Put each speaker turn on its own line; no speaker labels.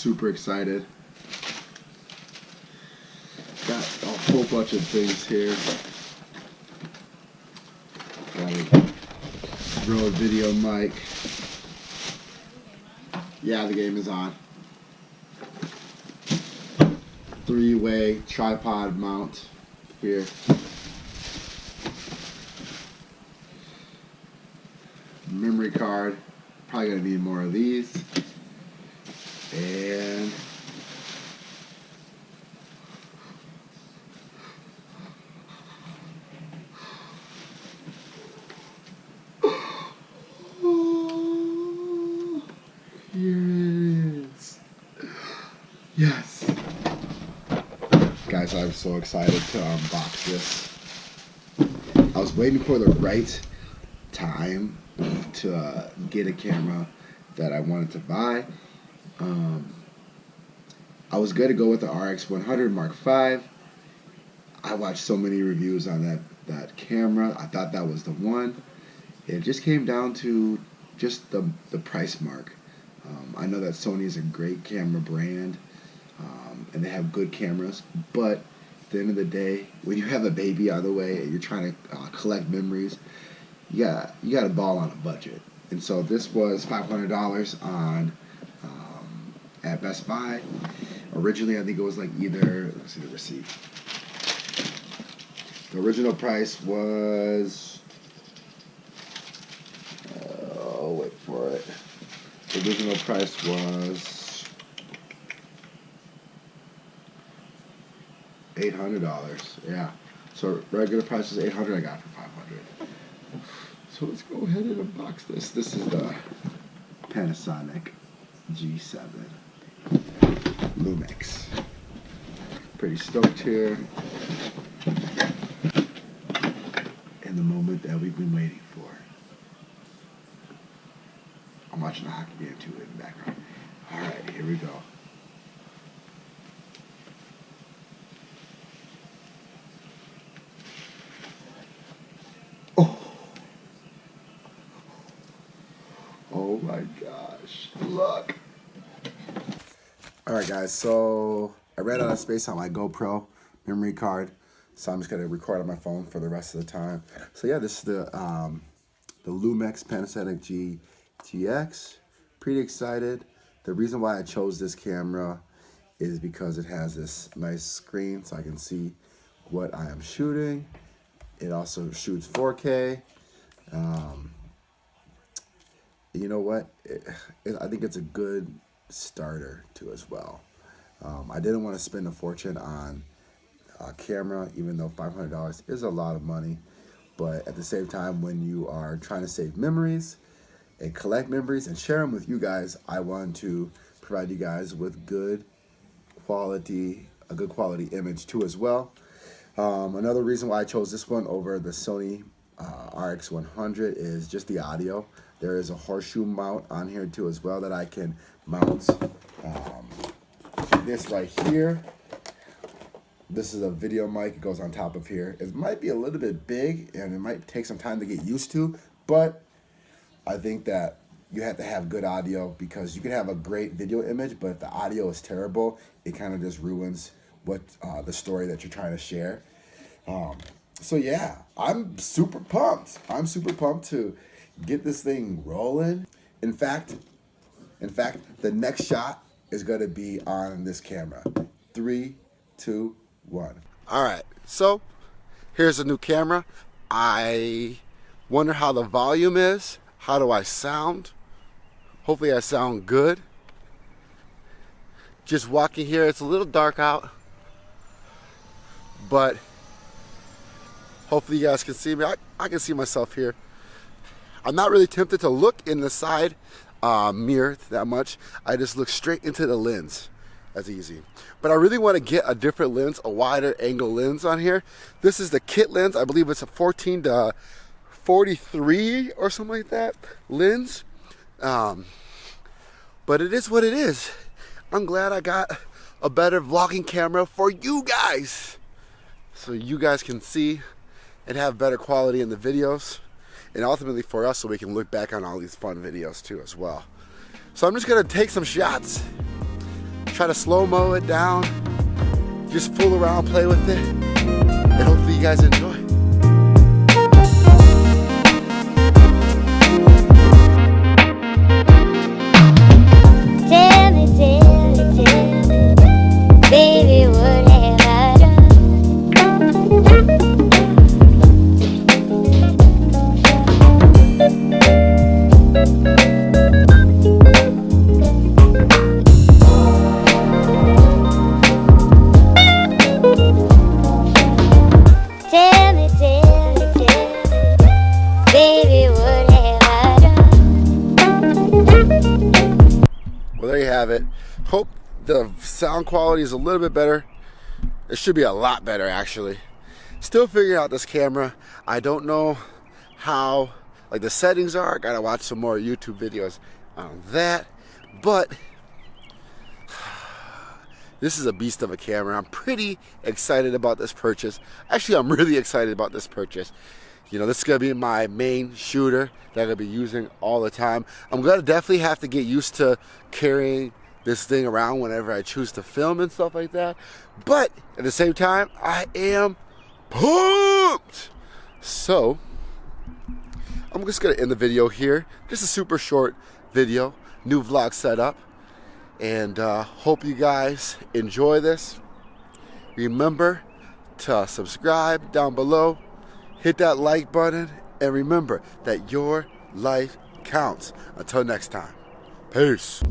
super excited. Got a whole bunch of things here. Got a Rode video mic. Yeah, the game is on. 3-way tripod mount here. Memory card. Probably gonna need more of these. And here it is. Yes. Guys, I'm so excited to unbox this. I was waiting for the right time to get a camera that I wanted to buy. I was going to go with the RX100 Mark V. I watched so many reviews on that camera. I thought that was the one. It just came down to just the price mark. I know that Sony is a great camera brand, and they have good cameras, but at the end of the day, when you have a baby on the way and you're trying to collect memories, you got to ball on a budget. And so this was $500 on at Best Buy. Originally, I think it was like either, let's see the receipt. The original price was, wait for it. The original price was $800. Yeah. So regular price is $800. I got it for $500. So let's go ahead and unbox this. This is the Panasonic G7 Lumix. Pretty stoked here. And the moment that we've been waiting for. I'm watching the hockey game too in the background. Alright, here we go. Oh my gosh, look. Alright guys, so I ran out of space on my GoPro memory card, so I'm just going to record on my phone for the rest of the time. So yeah, this is the Lumix Panasonic GTX. Pretty excited. The reason why I chose this camera is because it has this nice screen so I can see what I am shooting. It also shoots 4K. You know what? I think it's a good starter too as well. I didn't want to spend a fortune on a camera, even though $500 is a lot of money. But at the same time, when you are trying to save memories and collect memories and share them with you guys, I want to provide you guys with a good quality image too as well. Another reason why I chose this one over the Sony RX100 is just the audio. There is a horseshoe mount on here too as well that I can mount this right here. This is a video mic. It goes on top of here. It might be a little bit big and it might take some time to get used to, but I think that you have to have good audio because you can have a great video image, but if the audio is terrible, it kind of just ruins what the story that you're trying to share. So yeah, I'm super pumped. I'm super pumped to get this thing rolling. In fact, the next shot is going to be on this camera. 3, 2, 1. All right, so here's a new camera. I wonder how the volume is. How do I sound? Hopefully I sound good. Just walking here, it's a little dark out, but hopefully you guys can see me. I can see myself here. I'm not really tempted to look in the side mirror that much. I just look straight into the lens. That's easy. But I really want to get a different lens, a wider angle lens on here. This is the kit lens. I believe it's a 14 to 43 or something like that lens. But it is what it is. I'm glad I got a better vlogging camera for you guys, so you guys can see and have better quality in the videos, and ultimately for us so we can look back on all these fun videos too as well. So I'm just gonna take some shots try to slow-mo it down, just fool around, play with it, and hopefully you guys enjoy.
Tell me, baby, what have I done? Tell me, baby, what have I done?
Well, there you have it. Hope the sound quality is a little bit better. It should be a lot better, actually. Still figuring out this camera. I don't know how the settings are. Gotta watch some more YouTube videos on that. But this is a beast of a camera. I'm pretty excited about this purchase. Actually, I'm really excited about this purchase. You know, this is gonna be my main shooter that I'm gonna be using all the time. I'm gonna definitely have to get used to carrying this thing around whenever I choose to film and stuff like that. But at the same time, I am pumped. So I'm just gonna end the video here. Just a super short video, new vlog setup. And hope you guys enjoy this. Remember to subscribe down below, hit that like button, and remember that your life counts. Until next time, peace.